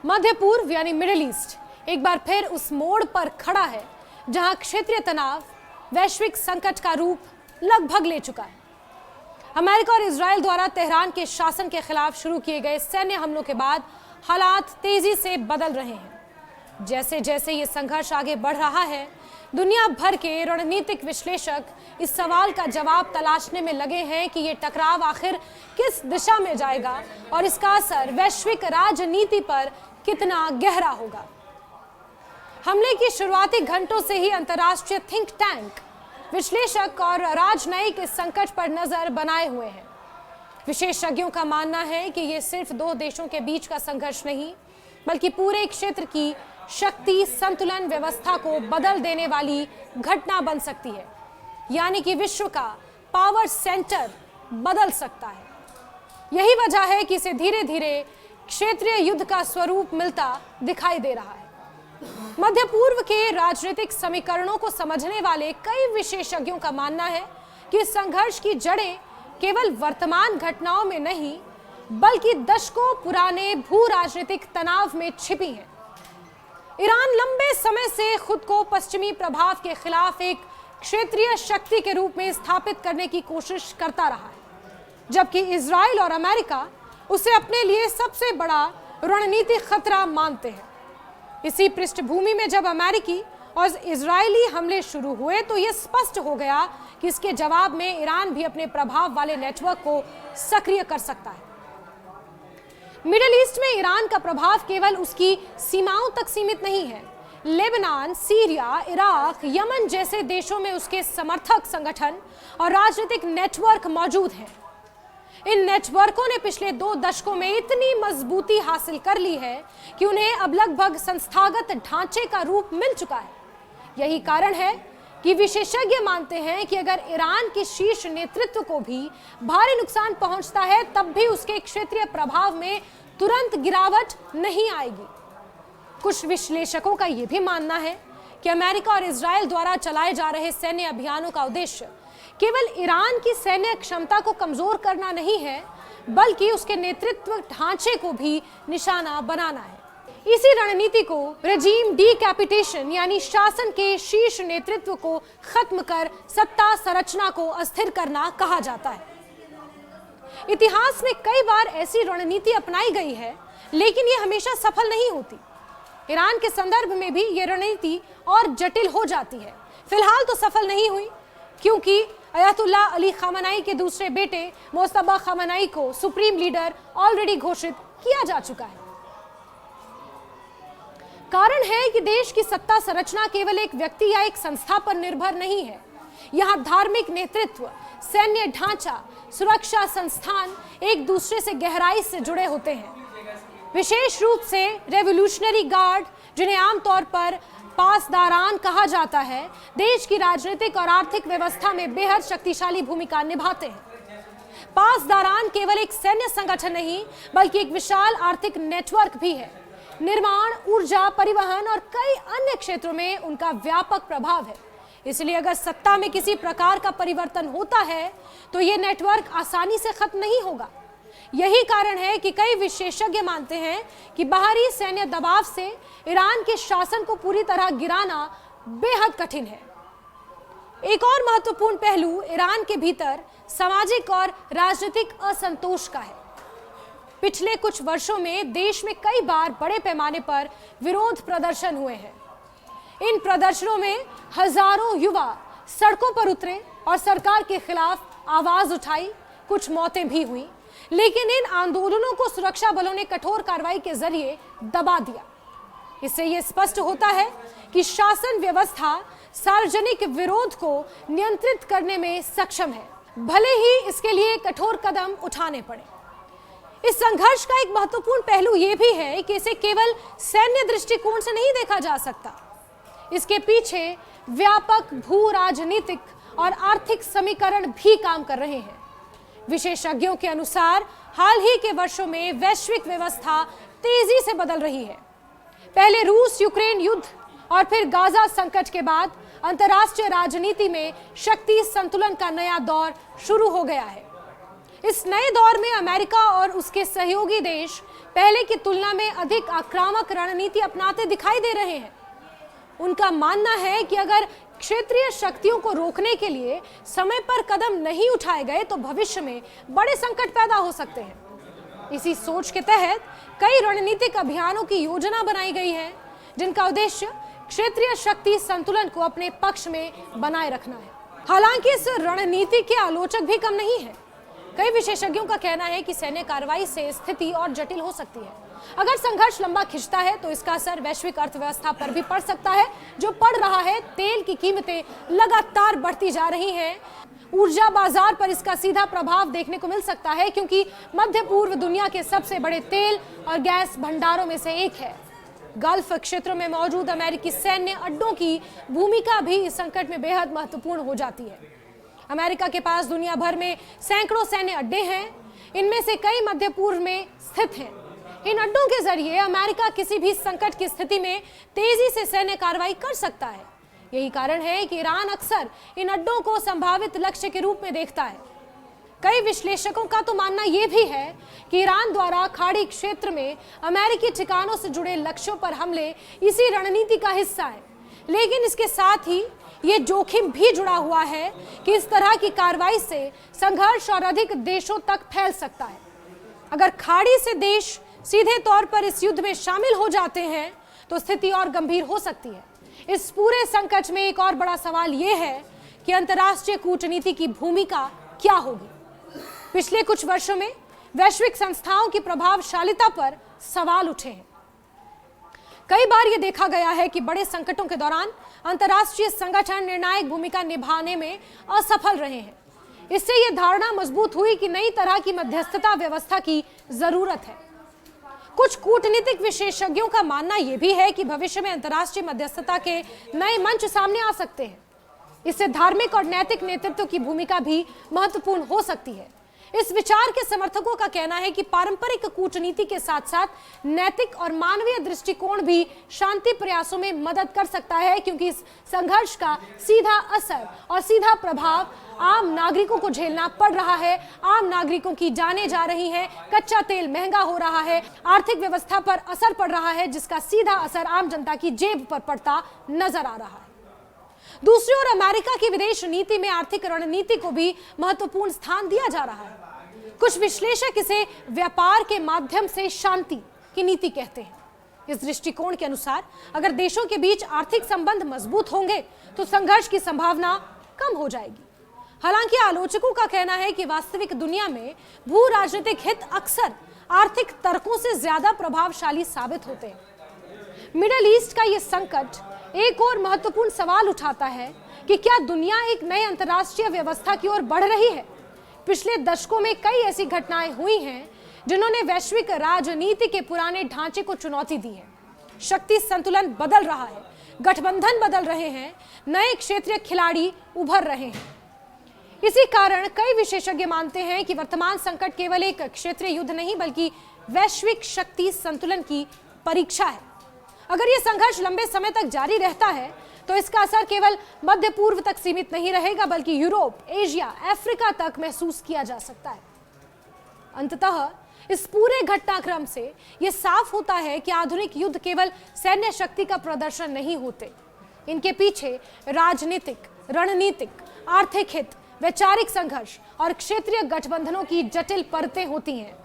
मध्य पूर्व यानी middle east एक बार फिर उस मोड़ पर खड़ा है जहां क्षेत्रीय तनाव वैश्विक संकट का रूप लगभग ले चुका है। अमेरिका और इजराइल द्वारा तेहरान के शासन के खिलाफ शुरू किए गए सैन्य हमलों के बाद हालात तेजी से बदल रहे हैं। जैसे जैसे ये संघर्ष आगे बढ़ रहा है, दुनिया भर के रणनीतिक विश्लेषक इस सवाल का जवाब तलाशने में लगे हैं कि ये टकराव आखिर किस दिशा में जाएगा और इसका असर वैश्विक राजनीति पर कितना गहरा होगा। हमले की शुरुआती घंटों से ही अंतर्राष्ट्रीय थिंक टैंक, विश्लेषक और राजनयिक इस संकट पर नजर बनाए हुए हैं। विशेषज्ञों का मानना है कि ये सिर्फ दो देशों के बीच का संघर्ष नहीं, बल्कि पूरे क्षेत्र की शक्ति संतुलन व्यवस्था को बदल देने वाली घटना बन सकती है। यानी कि विश्व का पावर सेंटर बदल सकता है। यही वजह है कि इसे धीरे धीरे क्षेत्रीय युद्ध का स्वरूप मिलता दिखाई दे रहा है। मध्य पूर्व के राजनीतिक समीकरणों को समझने वाले कई विशेषज्ञों का मानना है कि संघर्ष की जड़ें केवल वर्तमान घटनाओं में नहीं, बल्कि दशकों पुराने भू राजनीतिक तनाव में छिपी हैं। ईरान लंबे समय से खुद को पश्चिमी प्रभाव के खिलाफ एक क्षेत्रीय शक्ति के रूप में स्थापित करने की कोशिश करता रहा है, जबकि इजराइल और अमेरिका उसे अपने लिए सबसे बड़ा रणनीतिक खतरा मानते हैं। इसी पृष्ठभूमि में जब अमेरिकी और इजरायली हमले शुरू हुए तो यह स्पष्ट हो गया कि इसके जवाब में ईरान भी अपने प्रभाव वाले नेटवर्क को सक्रिय कर सकता है। मिडिल ईस्ट में ईरान का प्रभाव केवल उसकी सीमाओं तक सीमित नहीं है। लेबनान, सीरिया, इराक, यमन जैसे देशों में उसके समर्थक संगठन और राजनीतिक नेटवर्क मौजूद हैं। इन नेटवर्कों ने पिछले 2 दशकों में इतनी मजबूती हासिल कर ली है कि उन्हें अब लगभग संस्थागत ढांचे का रूप मिल चुका है। यही कारण है कि विशेषज्ञ मानते हैं कि अगर ईरान के शीर्ष नेतृत्व को भी भारी नुकसान पहुंचता है, तब भी उसके क्षेत्रीय प्रभाव में तुरंत गिरावट नहीं आएगी। कुछ विश्लेषकों का यह भी मानना है कि अमेरिका और इजराइल द्वारा चलाए जा रहे सैन्य अभियानों का उद्देश्य केवल ईरान की सैन्य क्षमता को कमजोर करना नहीं है, बल्कि उसके नेतृत्व ढांचे को भी निशाना बनाना है। इसी रणनीति को रेजीम डीकैपिटेशन यानी शासन के शीर्ष नेतृत्व को खत्म कर सत्ता संरचना को अस्थिर करना कहा जाता है। इतिहास में कई बार ऐसी रणनीति अपनाई गई है, लेकिन ये हमेशा सफल नहीं होती। ईरान के संदर्भ में भी ये रणनीति और जटिल हो जाती है। फिलहाल तो सफल नहीं हुई, क्योंकि अयतुल्लाह अली खामनाई के दूसरे बेटे मुस्तफा खामनाई को सुप्रीम लीडर ऑलरेडी घोषित किया जा चुका है। कारण है कि देश की सत्ता संरचना केवल एक व्यक्ति या एक संस्था पर निर्भर नहीं है। यहाँ धार्मिक नेतृत्व, सैन्य ढांचा, सुरक्षा संस्थान एक दूसरे से गहराई से जुड़े होते हैं। विशेष रूप से रेवोल्यूशनरी गार्ड, जिन्हें आमतौर पर पासदारान कहा जाता है, देश की राजनीतिक और आर्थिक व्यवस्था में बेहद शक्तिशाली भूमिका निभाते हैं। पासदारान केवल एक सैन्य संगठन नहीं, बल्कि एक विशाल आर्थिक नेटवर्क भी है। निर्माण, ऊर्जा, परिवहन और कई अन्य क्षेत्रों में उनका व्यापक प्रभाव है। इसलिए अगर सत्ता में किसी प्रकार का परिवर्तन होता है, तो ये नेटवर्क आसानी से खत्म नहीं होगा। यही कारण है कि कई विशेषज्ञ मानते हैं कि बाहरी सैन्य दबाव से ईरान के शासन को पूरी तरह गिराना बेहद कठिन है। एक और महत्वपूर्ण पहलू ईरान के भीतर सामाजिक और राजनीतिक असंतोष का है। पिछले कुछ वर्षों में देश में कई बार बड़े पैमाने पर विरोध प्रदर्शन हुए हैं। इन प्रदर्शनों में हजारों युवा सड़कों पर उतरे और सरकार के खिलाफ आवाज उठाई। कुछ मौतें भी हुई, लेकिन इन आंदोलनों को सुरक्षा बलों ने कठोर कार्रवाई के जरिए दबा दिया। इससे यह स्पष्ट होता है कि शासन व्यवस्था सार्वजनिक विरोध को नियंत्रित करने में सक्षम है, भले ही इसके लिए कठोर कदम उठाने पड़े। इस संघर्ष का एक महत्वपूर्ण पहलू यह भी है कि इसे केवल सैन्य दृष्टिकोण से नहीं देखा जा सकता। इसके पीछे व्यापक भू राजनीतिक और आर्थिक समीकरण भी काम कर रहे हैं। विशेषज्ञों के अनुसार हाल ही के वर्षों में वैश्विक व्यवस्था तेजी से बदल रही है। पहले रूस यूक्रेन युद्ध और फिर गाजा संकट के बाद अंतर्राष्ट्रीय राजनीति में शक्ति संतुलन का नया दौर शुरू हो गया है। इस नए दौर में अमेरिका और उसके सहयोगी देश पहले की तुलना में अधिक आक्रामक रणनीति अपनाते दिखाई दे रहे हैं। उनका मानना है कि अगर क्षेत्रीय शक्तियों को रोकने के लिए समय पर कदम नहीं उठाए गए तो भविष्य में बड़े संकट पैदा हो सकते हैं। इसी सोच के तहत कई रणनीतिक अभियानों की योजना बनाई गई है, जिनका उद्देश्य क्षेत्रीय शक्ति संतुलन को अपने पक्ष में बनाए रखना है। हालांकि इस रणनीति के आलोचक भी कम नहीं है। कई विशेषज्ञों का कहना है कि सैन्य कार्रवाई से स्थिति और जटिल हो सकती है। अगर संघर्ष लंबा खिंचता है तो इसका असर वैश्विक अर्थव्यवस्था पर भी पड़ सकता है, जो पड़ रहा है। तेल की कीमतें लगातार बढ़ती जा रही हैं। ऊर्जा बाजार पर इसका सीधा प्रभाव देखने को मिल सकता है, क्योंकि मध्य पूर्व दुनिया के सबसे बड़े तेल और गैस भंडारों में से एक है। गल्फ क्षेत्र में मौजूद अमेरिकी सैन्य अड्डों की भूमिका भी इस संकट में बेहद महत्वपूर्ण हो जाती है। अमेरिका के पास दुनिया भर में सैकड़ों सैन्य अड्डे हैं, इनमें से कई मध्य पूर्व में स्थित हैं। इन अड्डों के जरिए अमेरिका किसी भी संकट की स्थिति में तेजी से सैन्य कार्रवाई कर सकता है। यही कारण है कि ईरान अक्सर इन अड्डों को संभावित लक्ष्य के रूप में देखता है। कई विश्लेषकों का तो मानना यह भी है कि ईरान द्वारा खाड़ी क्षेत्र में अमेरिकी ठिकानों से जुड़े लक्ष्यों पर हमले इसी रणनीति का हिस्सा है। लेकिन इसके साथ ही ये जोखिम भी जुड़ा हुआ है कि इस तरह की कार्रवाई से संघर्ष और अधिक देशों तक फैल सकता है। अगर खाड़ी से देश सीधे तौर पर इस युद्ध में शामिल हो जाते हैं तो स्थिति और गंभीर हो सकती है। इस पूरे संकट में एक और बड़ा सवाल यह है कि अंतर्राष्ट्रीय कूटनीति की भूमिका क्या होगी। पिछले कुछ वर्षों में वैश्विक संस्थाओं की प्रभावशालिता पर सवाल उठे हैं। कई बार यह देखा गया है कि बड़े संकटों के दौरान अंतर्राष्ट्रीय संगठन निर्णायक भूमिका निभाने में असफल रहे हैं। इससे यह धारणा मजबूत हुई कि नई तरह की मध्यस्थता व्यवस्था की जरूरत है। कुछ कूटनीतिक विशेषज्ञों का मानना यह भी है कि भविष्य में अंतर्राष्ट्रीय मध्यस्थता के नए मंच सामने आ सकते हैं। इससे धार्मिक और नैतिक नेतृत्व की भूमिका भी महत्वपूर्ण हो सकती है। इस विचार के समर्थकों का कहना है कि पारंपरिक कूटनीति के साथ साथ नैतिक और मानवीय दृष्टिकोण भी शांति प्रयासों में मदद कर सकता है, क्योंकि इस संघर्ष का सीधा असर और सीधा प्रभाव आम नागरिकों को झेलना पड़ रहा है। आम नागरिकों की जानें जा रही हैं, कच्चा तेल महंगा हो रहा है, आर्थिक व्यवस्था पर असर पड़ रहा है, जिसका सीधा असर आम जनता की जेब पर पड़ता नजर आ रहा है। दूसरी ओर अमेरिका की विदेश नीति में आर्थिक रणनीति को भी महत्वपूर्ण स्थान दिया जा रहा है। कुछ विश्लेषक इसे व्यापार के माध्यम से शांति की नीति कहते हैं। इस दृष्टिकोण के अनुसार अगर देशों के बीच आर्थिक संबंध मजबूत होंगे तो संघर्ष की संभावना कम हो जाएगी। हालांकि आलोचकों का कहना है कि वास्तविक दुनिया में भू राजनीतिक हित अक्सर आर्थिक तर्कों से ज्यादा प्रभावशाली साबित होते हैं। मिडिल ईस्ट का यह संकट एक और महत्वपूर्ण सवाल उठाता है कि क्या दुनिया एक नए अंतर्राष्ट्रीय व्यवस्था की ओर बढ़ रही है। पिछले दशकों में कई ऐसी घटनाएं हुई हैं जिन्होंने वैश्विक राजनीति के पुराने ढांचे को चुनौती दी है। शक्ति संतुलन बदल रहा है, गठबंधन बदल रहे हैं, नए क्षेत्रीय खिलाड़ी उभर रहे हैं। इसी कारण कई विशेषज्ञ मानते हैं कि वर्तमान संकट केवल एक क्षेत्रीय युद्ध नहीं बल्कि वैश्विक शक्ति संतुलन की परीक्षा है। अगर यह संघर्ष लंबे समय तक जारी रहता है तो इसका असर केवल मध्य पूर्व तक सीमित नहीं रहेगा, बल्कि यूरोप, एशिया, अफ्रीका तक महसूस किया जा सकता है। अंततः इस पूरे घटनाक्रम से यह साफ होता है कि आधुनिक युद्ध केवल सैन्य शक्ति का प्रदर्शन नहीं होते। इनके पीछे राजनीतिक, रणनीतिक, आर्थिक हित, वैचारिक संघर्ष और क्षेत्रीय गठबंधनों की जटिल परतें होती हैं।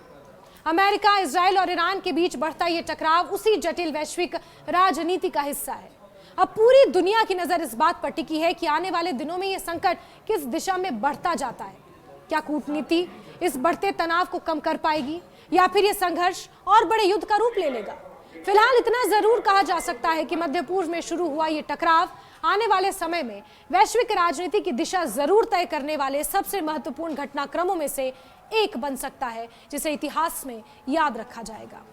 अमेरिका, इजराइल और ईरान के बीच बढ़ता यह टकराव उसी जटिल वैश्विक राजनीति का हिस्सा है। अब पूरी दुनिया की नजर इस बात पर टिकी है कि आने वाले दिनों में यह संकट किस दिशा में बढ़ता जाता है। क्या कूटनीति इस बढ़ते तनाव को कम कर पाएगी या फिर यह संघर्ष और बड़े युद्ध का रूप ले लेगा। फिलहाल इतना जरूर कहा जा सकता है कि मध्य पूर्व में शुरू हुआ यह टकराव आने वाले समय में वैश्विक राजनीति की दिशा जरूर तय करने वाले सबसे महत्वपूर्ण घटनाक्रमों में से एक बन सकता है, जिसे इतिहास में याद रखा जाएगा।